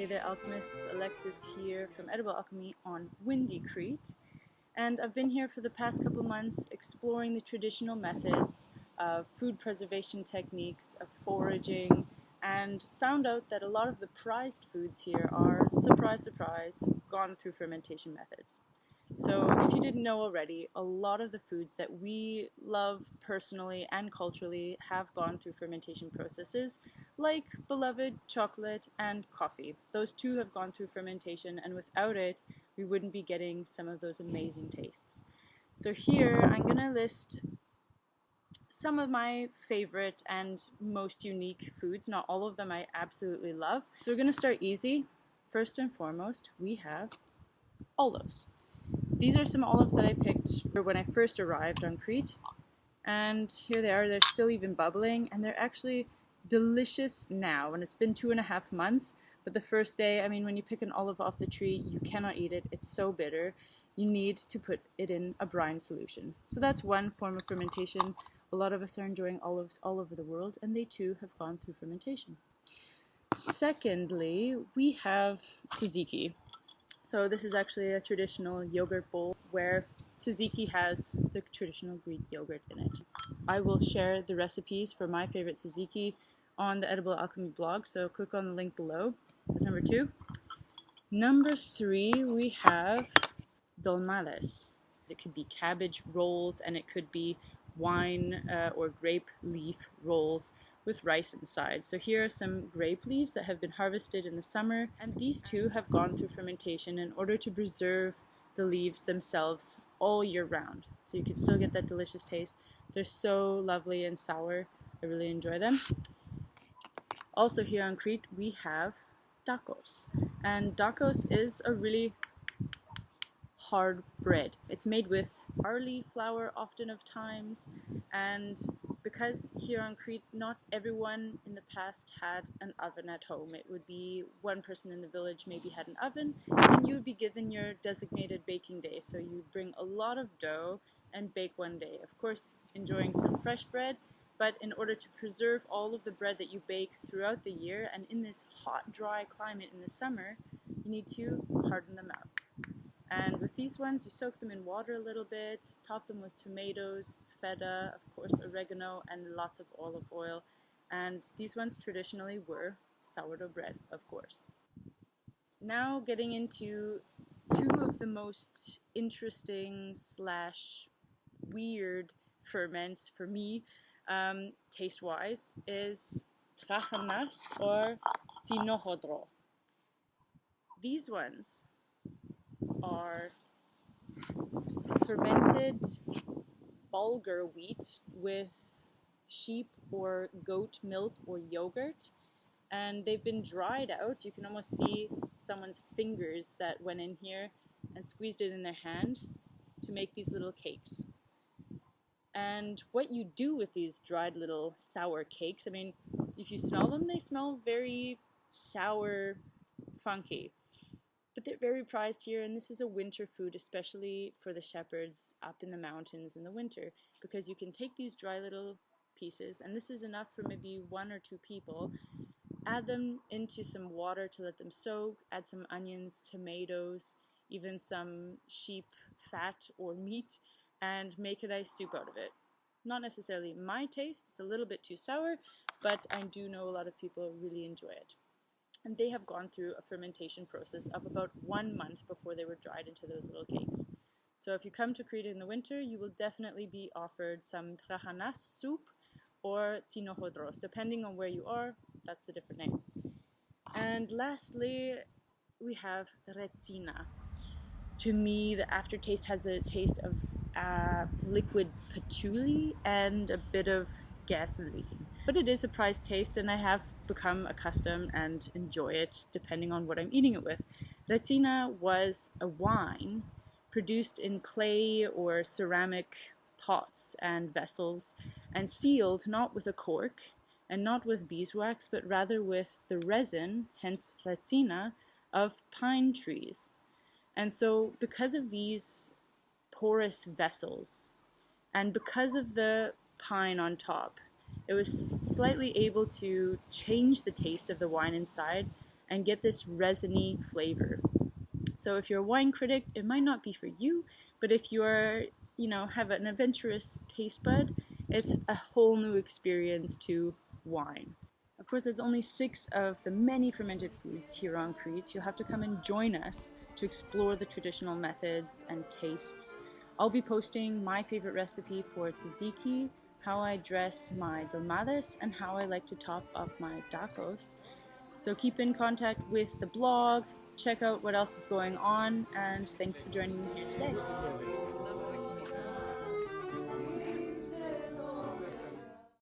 Hey there alchemists, Alexis here from Edible Alchemy on windy Crete, and I've been here for the past couple months exploring the traditional methods of food preservation techniques, of foraging, and found out that a lot of the prized foods here are, surprise surprise, gone through fermentation methods. So if you didn't know already, a lot of the foods that we love personally and culturally have gone through fermentation processes, like beloved chocolate and coffee. Those two have gone through fermentation, and without it, we wouldn't be getting some of those amazing tastes. So here, I'm going to list some of my favorite and most unique foods. Not all of them I absolutely love. So we're going to start easy. First and foremost, we have olives. These are some olives that I picked when I first arrived on Crete, and here they are. They're still even bubbling, and they're actually delicious now, and it's been 2.5 months, but the first day, I mean, when you pick an olive off the tree, you cannot eat it. It's so bitter. You need to put it in a brine solution. So that's one form of fermentation. A lot of us are enjoying olives all over the world, and they too have gone through fermentation. Secondly, we have tzatziki. So this is actually a traditional yogurt bowl where tzatziki has the traditional Greek yogurt in it. I will share the recipes for my favorite tzatziki on the Edible Alchemy blog, so click on the link below. That's number 2. Number 3, we have dolmades. It could be cabbage rolls, and it could be wine or grape leaf rolls with rice inside. So here are some grape leaves that have been harvested in the summer, and these two have gone through fermentation in order to preserve the leaves themselves all year round. So you can still get that delicious taste. They're so lovely and sour. I really enjoy them. Also here on Crete, we have tacos. And tacos is a really hard bread. It's made with barley flour often of times, and because here on Crete not everyone in the past had an oven at home. It would be one person in the village maybe had an oven, and you would be given your designated baking day. So you'd bring a lot of dough and bake one day. Of course, enjoying some fresh bread, but in order to preserve all of the bread that you bake throughout the year, and in this hot, dry climate in the summer, you need to harden them out. And with these ones, you soak them in water a little bit, top them with tomatoes, feta, of course oregano, and lots of olive oil. And these ones traditionally were sourdough bread, of course. Now getting into two of the most interesting / weird ferments for me, taste-wise, is trajanas or tinohodro. These ones are fermented bulgur wheat with sheep or goat milk or yogurt, and they've been dried out. You can almost see someone's fingers that went in here and squeezed it in their hand to make these little cakes. And what you do with these dried little sour cakes, I mean, if you smell them, they smell very sour, funky. But they're very prized here, and this is a winter food, especially for the shepherds up in the mountains in the winter, because you can take these dry little pieces, and this is enough for maybe 1 or 2 people, add them into some water to let them soak, add some onions, tomatoes, even some sheep fat or meat, and make a nice soup out of it. Not necessarily my taste, it's a little bit too sour, but I do know a lot of people really enjoy it. And they have gone through a fermentation process of about 1 month before they were dried into those little cakes. So if you come to Crete in the winter, you will definitely be offered some trajanas soup or tinohodros. Depending on where you are, that's a different name. And lastly, we have retsina. To me, the aftertaste has a taste of liquid patchouli and a bit of gasoline. But it is a prized taste, and I have become accustomed and enjoy it depending on what I'm eating it with. Retsina was a wine produced in clay or ceramic pots and vessels, and sealed not with a cork and not with beeswax, but rather with the resin, hence retsina, of pine trees. And so because of these porous vessels, and because of the pine on top, it was slightly able to change the taste of the wine inside and get this resiny flavor. So if you're a wine critic, it might not be for you, but if you're, have an adventurous taste bud, it's a whole new experience to wine. Of course, there's only 6 of the many fermented foods here on Crete. You'll have to come and join us to explore the traditional methods and tastes. I'll be posting my favorite recipe for tzatziki, how I dress my dolmades, and how I like to top up my tacos. So keep in contact with the blog, check out what else is going on, and thanks for joining me here today.